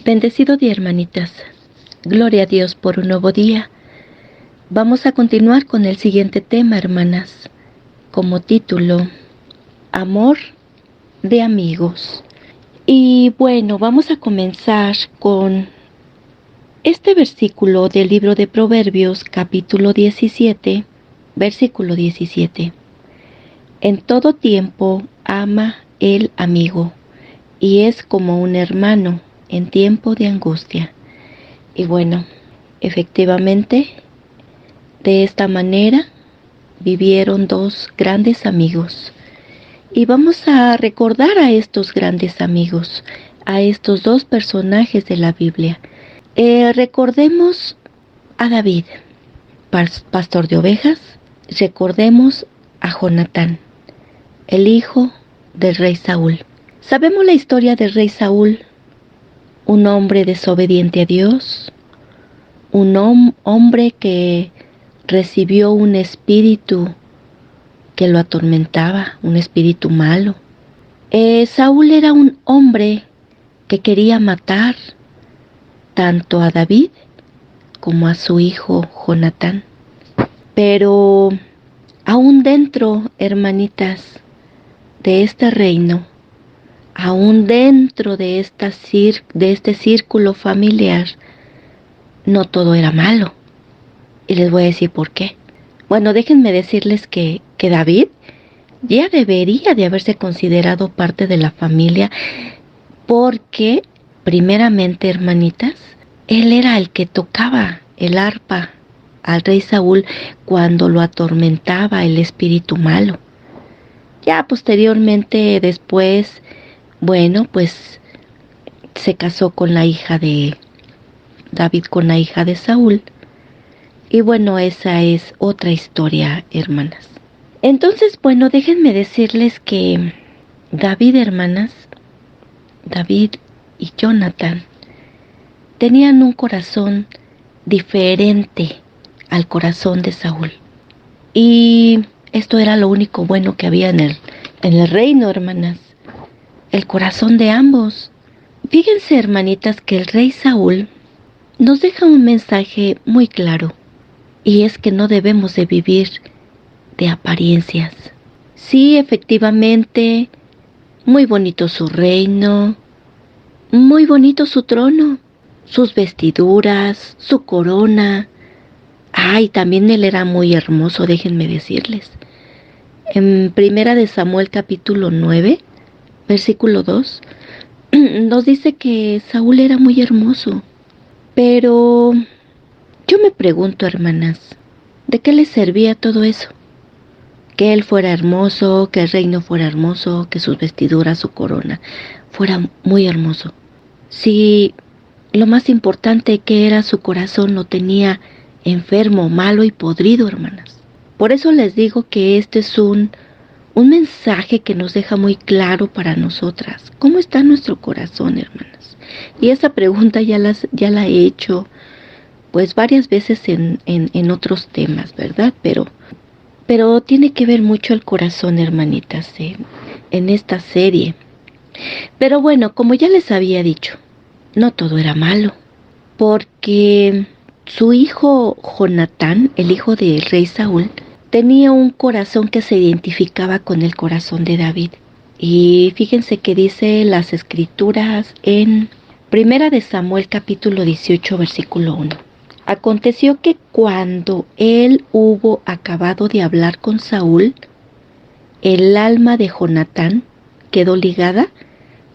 Bendecido día, hermanitas. Gloria a Dios por un nuevo día. Vamos a continuar con el siguiente tema, hermanas, como título, Amor de amigos. Y bueno, vamos a comenzar con este versículo del libro de Proverbios, capítulo 17, versículo 17. En todo tiempo ama el amigo, y es como un hermano en tiempo de angustia. Y bueno, efectivamente, de esta manera vivieron dos grandes amigos. Y vamos a recordar a estos grandes amigos, a estos dos personajes de la Biblia. Recordemos a David, pastor de ovejas. Recordemos a Jonatán, el hijo del rey Saúl. Sabemos la historia del rey Saúl, un hombre desobediente a Dios, un hombre que recibió un espíritu que lo atormentaba, un espíritu malo. Saúl era un hombre que quería matar tanto a David como a su hijo Jonatán. Pero aún dentro, hermanitas, de este reino, aún dentro de este círculo familiar, no todo era malo. Y les voy a decir por qué. Bueno, déjenme decirles que David ya debería de haberse considerado parte de la familia, porque, primeramente, hermanitas, él era el que tocaba el arpa al rey Saúl cuando lo atormentaba el espíritu malo. Ya posteriormente, después, bueno, pues se casó con la hija de David, con la hija de Saúl. Y bueno, esa es otra historia, hermanas. Entonces, bueno, déjenme decirles que David, hermanas, David y Jonatán tenían un corazón diferente al corazón de Saúl. Y esto era lo único bueno que había en el reino, hermanas. El corazón de ambos. Fíjense, hermanitas, que el rey Saúl nos deja un mensaje muy claro. Y es que no debemos de vivir de apariencias. Sí, efectivamente, muy bonito su reino, muy bonito su trono, sus vestiduras, su corona. Ay, también él era muy hermoso, déjenme decirles. En Primera de Samuel capítulo 9, versículo 2, nos dice que Saúl era muy hermoso. Pero yo me pregunto, hermanas, ¿de qué le servía todo eso? Que él fuera hermoso, que el reino fuera hermoso, que sus vestiduras, su corona, fuera muy hermoso. Si lo más importante que era su corazón lo tenía enfermo, malo y podrido, hermanas. Por eso les digo que este es un mensaje que nos deja muy claro para nosotras. ¿Cómo está nuestro corazón, hermanas? Y esa pregunta ya la he hecho pues varias veces en otros temas, ¿verdad? Pero tiene que ver mucho el corazón, hermanitas, en esta serie. Pero bueno, como ya les había dicho, no todo era malo, porque su hijo Jonatán, el hijo del rey Saúl, tenía un corazón que se identificaba con el corazón de David. Y fíjense que dice las escrituras en Primera de Samuel capítulo 18, versículo 1. Aconteció que cuando él hubo acabado de hablar con Saúl, el alma de Jonatán quedó ligada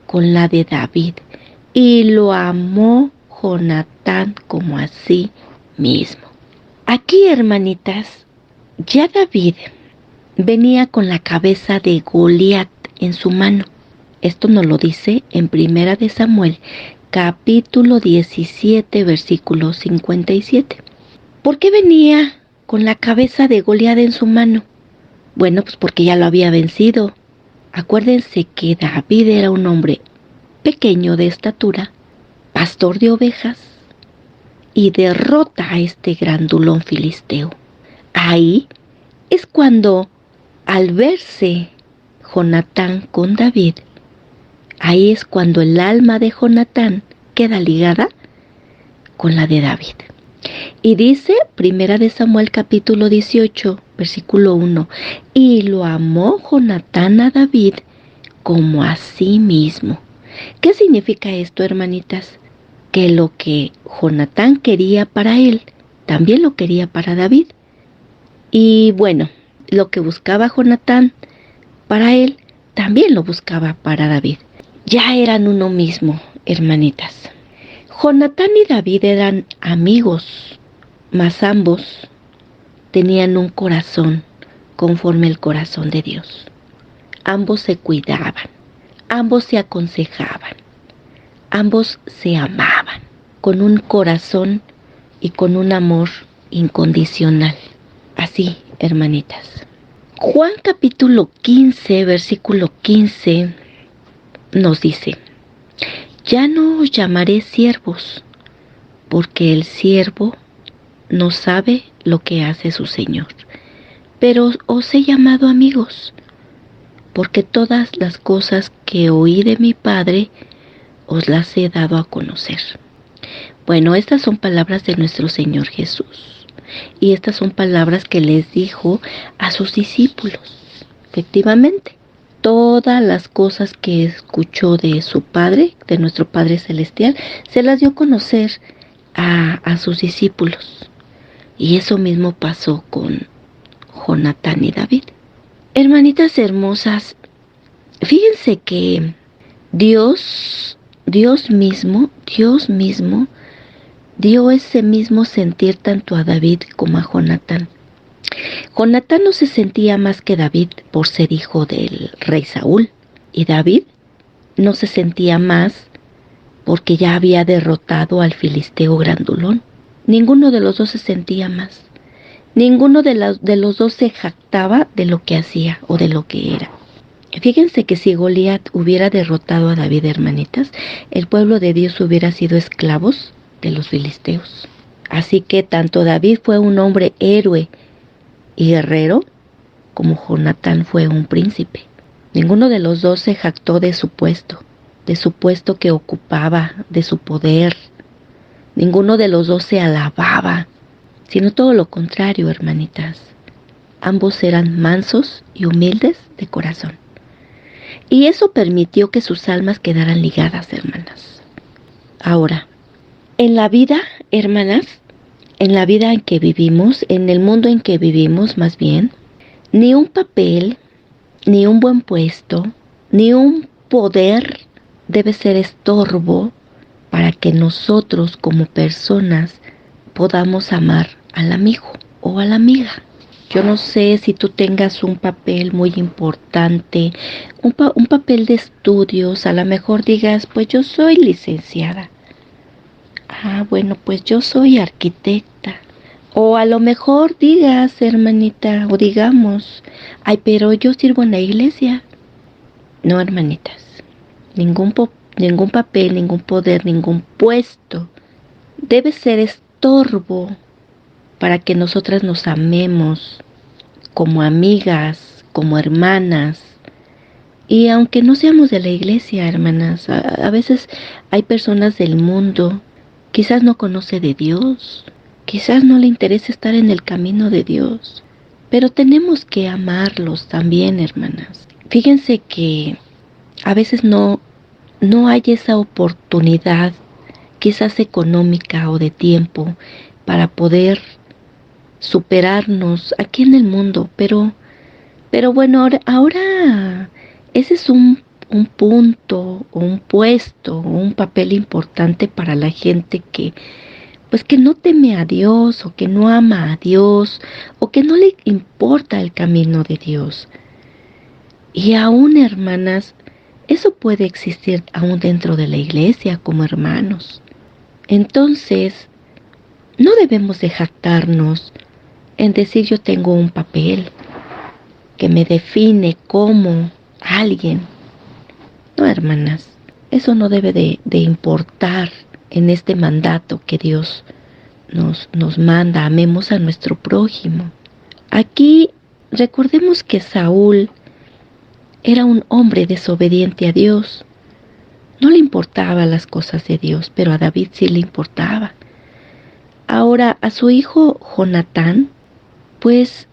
con la de David, y lo amó Jonatán como a sí mismo. Aquí, hermanitas, ya David venía con la cabeza de Goliat en su mano. Esto nos lo dice en Primera de Samuel, capítulo 17, versículo 57. ¿Por qué venía con la cabeza de Goliat en su mano? Bueno, pues porque ya lo había vencido. Acuérdense que David era un hombre pequeño de estatura, pastor de ovejas, y derrota a este grandulón filisteo. Ahí es cuando, al verse Jonatán con David, ahí es cuando el alma de Jonatán queda ligada con la de David. Y dice, 1 Samuel 18, versículo 1, y lo amó Jonatán a David como a sí mismo. ¿Qué significa esto, hermanitas? Que lo que Jonatán quería para él, también lo quería para David. Y bueno, lo que buscaba Jonatán para él, también lo buscaba para David. Ya eran uno mismo, hermanitas. Jonatán y David eran amigos, mas ambos tenían un corazón conforme el corazón de Dios. Ambos se cuidaban, ambos se aconsejaban, ambos se amaban con un corazón y con un amor incondicional. Así, hermanitas. Juan capítulo 15, versículo 15 nos dice, ya no os llamaré siervos, porque el siervo no sabe lo que hace su Señor, pero os he llamado amigos, porque todas las cosas que oí de mi Padre os las he dado a conocer. Bueno, estas son palabras de nuestro Señor Jesús, y estas son palabras que les dijo a sus discípulos. Efectivamente, todas las cosas que escuchó de su Padre, de nuestro Padre Celestial, se las dio a conocer a sus discípulos. Y eso mismo pasó con Jonatán y David. Hermanitas hermosas, fíjense que Dios mismo dio ese mismo sentir tanto a David como a Jonatán. Jonatán no se sentía más que David por ser hijo del rey Saúl, y David no se sentía más porque ya había derrotado al filisteo grandulón. Ninguno de los dos se sentía más. Ninguno de los dos se jactaba de lo que hacía o de lo que era. Fíjense que si Goliat hubiera derrotado a David, hermanitas, el pueblo de Dios hubiera sido esclavos de los filisteos. Así que tanto David fue un hombre héroe y guerrero, como Jonatán fue un príncipe. Ninguno de los dos se jactó de su puesto que ocupaba, de su poder. Ninguno de los dos se alababa, sino todo lo contrario, hermanitas. Ambos eran mansos y humildes de corazón. Y eso permitió que sus almas quedaran ligadas, hermanas. Ahora, en la vida, hermanas, en la vida en que vivimos, en el mundo en que vivimos más bien, ni un papel, ni un buen puesto, ni un poder debe ser estorbo para que nosotros como personas podamos amar al amigo o a la amiga. Yo no sé si tú tengas un papel muy importante, un papel de estudios, a lo mejor digas, pues yo soy licenciada. Bueno, pues yo soy arquitecta. O a lo mejor digas, hermanita, o digamos, pero yo sirvo en la iglesia. No, hermanitas, ningún papel, ningún poder, ningún puesto debe ser estorbo para que nosotras nos amemos como amigas, como hermanas. Y aunque no seamos de la iglesia, hermanas, a veces hay personas del mundo, quizás no conoce de Dios, quizás no le interesa estar en el camino de Dios, pero tenemos que amarlos también, hermanas. Fíjense que a veces no hay esa oportunidad, quizás económica o de tiempo, para poder superarnos aquí en el mundo, pero bueno, ahora ese es un punto, o un puesto, o un papel importante para la gente que no teme a Dios, o que no ama a Dios, o que no le importa el camino de Dios. Y aún, hermanas, eso puede existir aún dentro de la iglesia como hermanos. Entonces, no debemos de jactarnos en decir yo tengo un papel que me define como alguien. No, hermanas, eso no debe de importar en este mandato que Dios nos manda. Amemos a nuestro prójimo. Aquí recordemos que Saúl era un hombre desobediente a Dios. No le importaban las cosas de Dios, pero a David sí le importaba. Ahora, a su hijo Jonatán, pues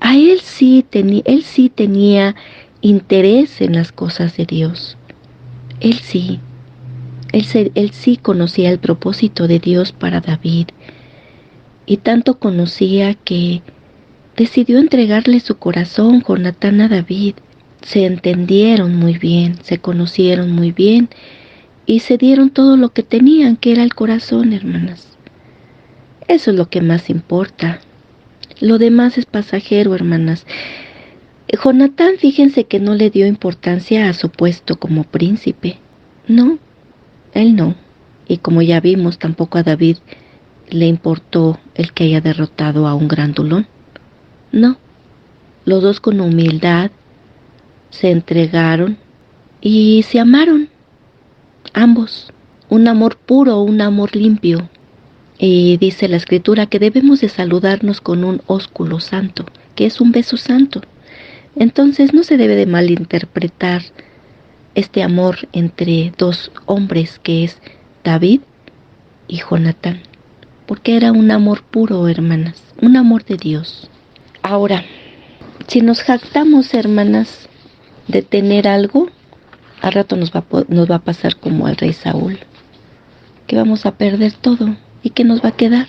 a él sí tenía interés en las cosas de Dios. Él sí, él sí conocía el propósito de Dios para David. Y tanto conocía que decidió entregarle su corazón, Jonatán, a David. Se entendieron muy bien, se conocieron muy bien y se dieron todo lo que tenían, que era el corazón, hermanas. Eso es lo que más importa. Lo demás es pasajero, hermanas. Jonatán, fíjense que no le dio importancia a su puesto como príncipe. No, él no. Y como ya vimos, tampoco a David le importó el que haya derrotado a un grandulón. No, los dos con humildad se entregaron y se amaron, ambos. Un amor puro, un amor limpio. Y dice la escritura que debemos de saludarnos con un ósculo santo, que es un beso santo. Entonces no se debe de malinterpretar este amor entre dos hombres, que es David y Jonatán, porque era un amor puro, hermanas, un amor de Dios. Ahora, si nos jactamos, hermanas, de tener algo, al rato nos va a pasar como al rey Saúl, que vamos a perder todo. ¿Y qué nos va a quedar?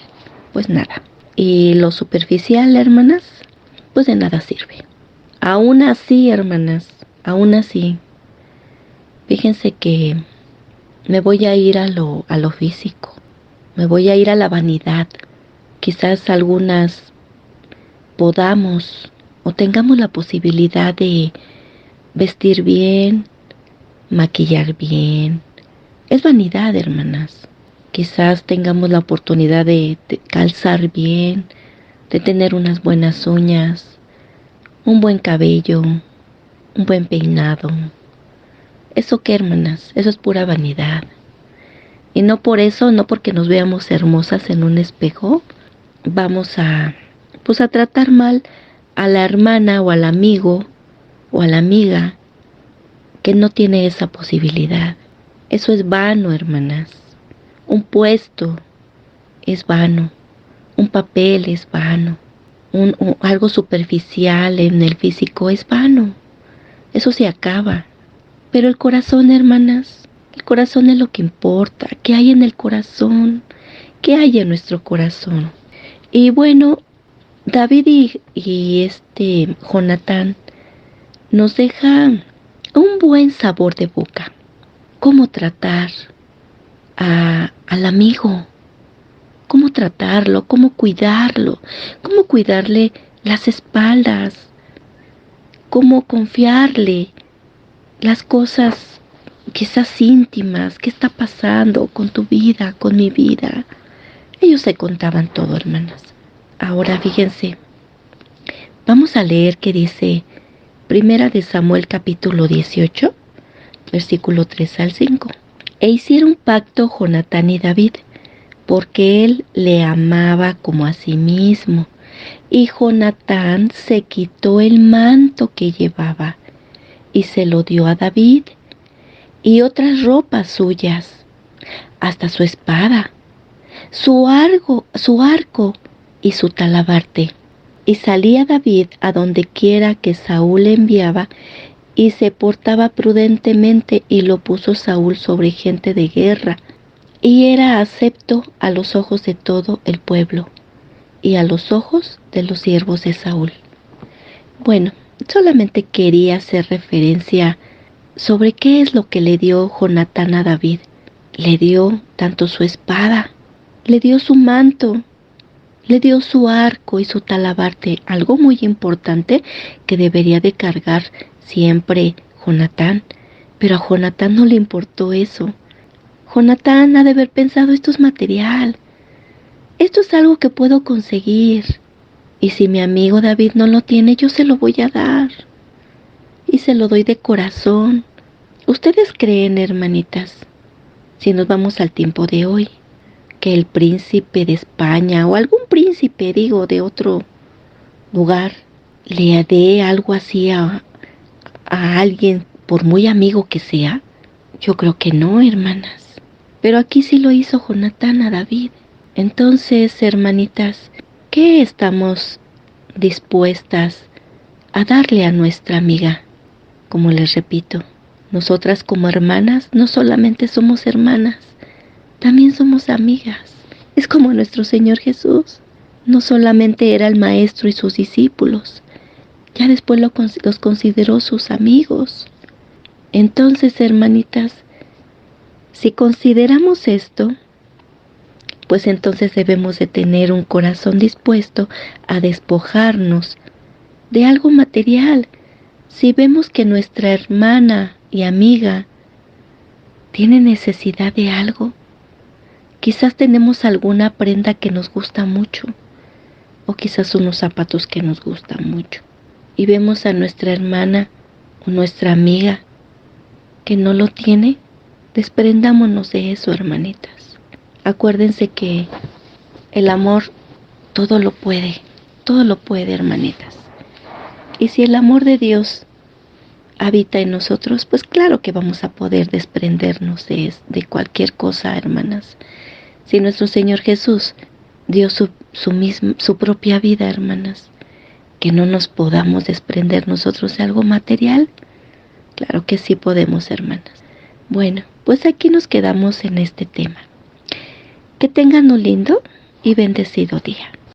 Pues nada. Y lo superficial, hermanas, pues de nada sirve. Aún así, hermanas, aún así, fíjense que me voy a ir a lo físico, me voy a ir a la vanidad. Quizás algunas podamos o tengamos la posibilidad de vestir bien, maquillar bien. Es vanidad, hermanas. Quizás tengamos la oportunidad de calzar bien, de tener unas buenas uñas, un buen cabello, un buen peinado. ¿Eso qué, hermanas? Eso es pura vanidad. Y no por eso, no porque nos veamos hermosas en un espejo, vamos a tratar mal a la hermana o al amigo o a la amiga que no tiene esa posibilidad. Eso es vano, hermanas. Un puesto es vano, un papel es vano, algo superficial en el físico es vano. Eso se acaba. Pero el corazón, hermanas, el corazón es lo que importa. ¿Qué hay en el corazón? ¿Qué hay en nuestro corazón? Y bueno, David y Jonatán nos deja un buen sabor de boca. Cómo tratar al amigo, cómo tratarlo, cómo cuidarle las espaldas, cómo confiarle las cosas quizás íntimas, qué está pasando con tu vida, con mi vida. Ellos se contaban todo, hermanas. Ahora fíjense, vamos a leer qué dice Primera de Samuel capítulo 18, versículo 3 al 5. E hicieron pacto Jonatán y David, porque él le amaba como a sí mismo. Y Jonatán se quitó el manto que llevaba y se lo dio a David, y otras ropas suyas, hasta su espada, su arco y su talabarte. Y salía David a donde quiera que Saúl le enviaba, y se portaba prudentemente, y lo puso Saúl sobre gente de guerra, y era acepto a los ojos de todo el pueblo, y a los ojos de los siervos de Saúl. Bueno, solamente quería hacer referencia sobre qué es lo que le dio Jonatán a David. Le dio tanto su espada, le dio su manto, le dio su arco y su talabarte, algo muy importante que debería de cargar siempre Jonatán. Pero a Jonatán no le importó eso. Jonatán ha de haber pensado, esto es material, esto es algo que puedo conseguir. Y si mi amigo David no lo tiene, yo se lo voy a dar. Y se lo doy de corazón. ¿Ustedes creen, hermanitas, si nos vamos al tiempo de hoy, que el príncipe de España o algún príncipe, digo, de otro lugar, le dé algo así a alguien, por muy amigo que sea? Yo creo que no, hermanas. Pero aquí sí lo hizo Jonatán a David. Entonces, hermanitas, ¿qué estamos dispuestas a darle a nuestra amiga? Como les repito, nosotras como hermanas no solamente somos hermanas, también somos amigas. Es como nuestro Señor Jesús. No solamente era el maestro y sus discípulos, ya después los consideró sus amigos. Entonces, hermanitas, si consideramos esto, pues entonces debemos de tener un corazón dispuesto a despojarnos de algo material. Si vemos que nuestra hermana y amiga tiene necesidad de algo, quizás tenemos alguna prenda que nos gusta mucho, o quizás unos zapatos que nos gustan mucho, y vemos a nuestra hermana o nuestra amiga que no lo tiene, desprendámonos de eso, hermanitas. Acuérdense que el amor todo lo puede, hermanitas. Y si el amor de Dios habita en nosotros, pues claro que vamos a poder desprendernos de cualquier cosa, hermanas. Si nuestro Señor Jesús dio su propia vida, hermanas, que no nos podamos desprender nosotros de algo material, claro que sí podemos, hermanas. Bueno, pues aquí nos quedamos en este tema. Que tengan un lindo y bendecido día.